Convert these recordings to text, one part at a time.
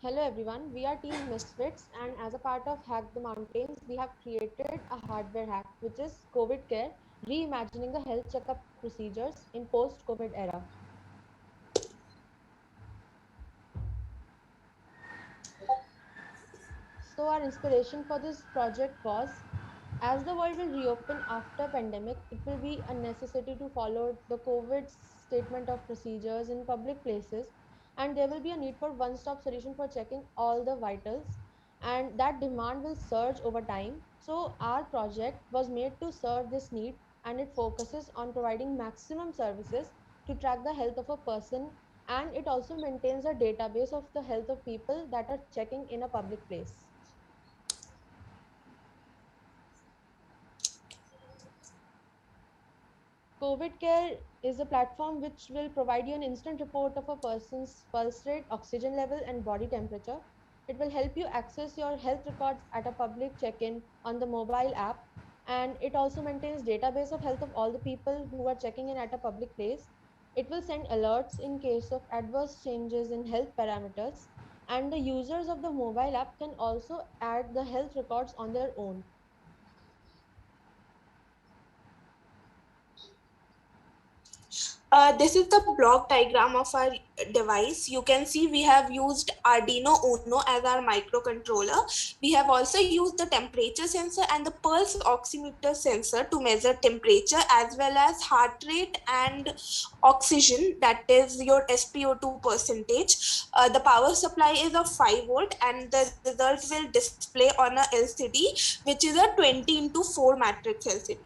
Hello everyone, we are Team Misfits, and as a part of Hack the Mountains, we have created a hardware hack which is COVID Care, reimagining the health checkup procedures in post COVID era. So, our inspiration for this project was as the world will reopen after pandemic, it will be a necessity to follow the COVID statement of procedures in public places, and there will be a need for one-stop solution for checking all the vitals, and that demand will surge over time. So our project was made to serve this need, and it focuses on providing maximum services to track the health of a person, and it also maintains a database of the health of people that are checking in a public place. COVID Care is a platform which will provide you an instant report of a person's pulse rate, oxygen level, and body temperature. It will help you access your health records at a public check-in on the mobile app, and it also maintains database of health of all the people who are checking in at a public place. It will send alerts in case of adverse changes in health parameters, and the users of the mobile app can also add the health records on their own. This is the block diagram of our device. You can see we have used Arduino Uno as our microcontroller. We have also used the temperature sensor and the pulse oximeter sensor to measure temperature as well as heart rate and oxygen, that is your SpO2 percentage. The power supply is of 5 volt and the result will display on a LCD, which is a 20 into 4 matrix LCD.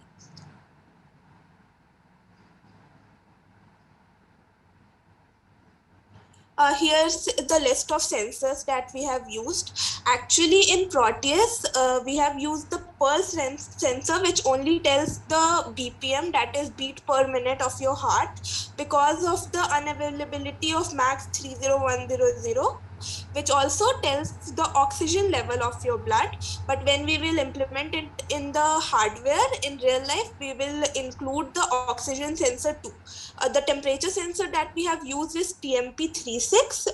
Here's the list of sensors that we have used. Actually, in Proteus, we have used the pulse sensor, which only tells the BPM, that is beat per minute of your heart, because of the unavailability of max 30100, which also tells the oxygen level of your blood. But when we will implement it in the hardware in real life, we will include the oxygen sensor too. The temperature sensor that we have used is TMP36.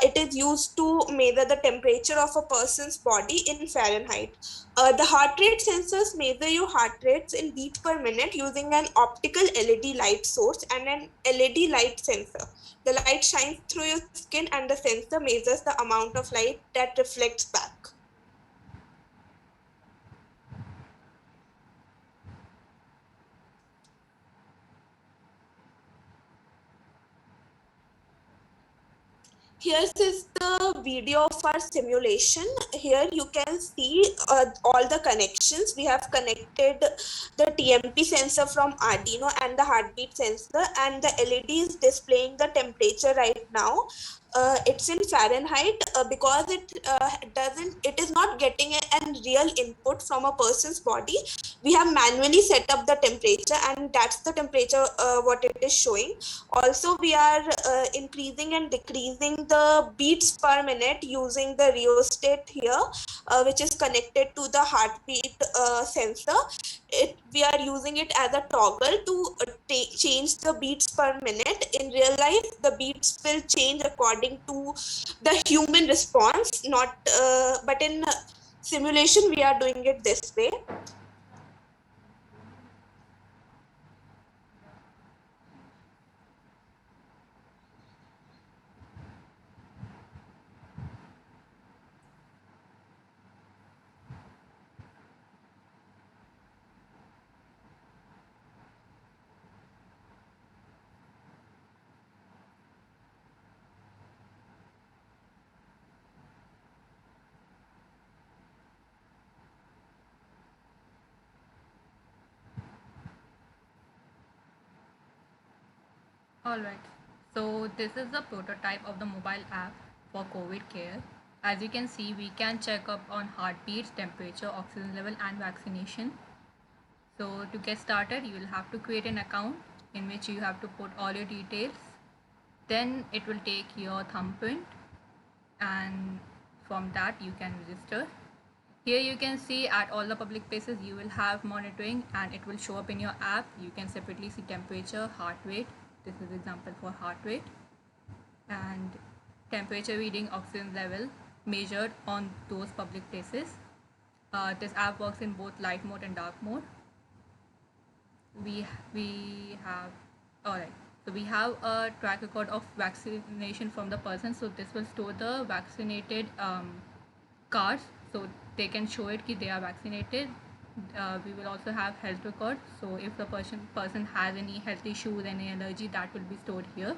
It is used to measure the temperature of a person's body in Fahrenheit. The heart rate sensors measure your heart rates in beats per minute using an optical LED light source and an LED light sensor. The light shines through your skin and the sensor measures the amount of light that reflects back. Here is the video of our simulation. Here you can see all the connections. We have connected the TMP sensor from Arduino and the heartbeat sensor, and the LED is displaying the temperature right now. It's in Fahrenheit because it is not getting a real input from a person's body. We have manually set up the temperature, and that's the temperature what it is showing. Also, we are increasing and decreasing the beats per minute using the rheostat here, which is connected to the heartbeat sensor. We are using it as a toggle to change the beats per minute. In real life, the beats will change according to the human response, not but in simulation we are doing it this way. Alright, so this is the prototype of the mobile app for COVID care. As you can see, we can check up on heartbeats, temperature, oxygen level, and vaccination. So to get started, you will have to create an account in which you have to put all your details. Then it will take your thumbprint, and from that you can register. Here you can see at all the public places you will have monitoring, and it will show up in your app. You can separately see temperature, heart rate. This is example for heart rate, and temperature reading, oxygen level measured on those public places. This app works in both light mode and dark mode. We have, all right, so we have a track record of vaccination from the person. So this will store the vaccinated cards, so they can show it that they are vaccinated. We will also have health record, so if the person has any health issues, any allergy, that will be stored here.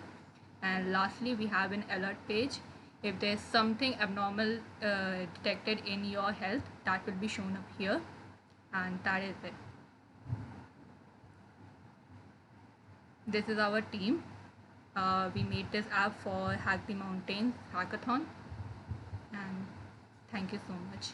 And lastly, we have an alert page. If there's something abnormal detected in your health, that will be shown up here. And that is it. This is our team. We made this app for Hack the Mountains hackathon. And thank you so much.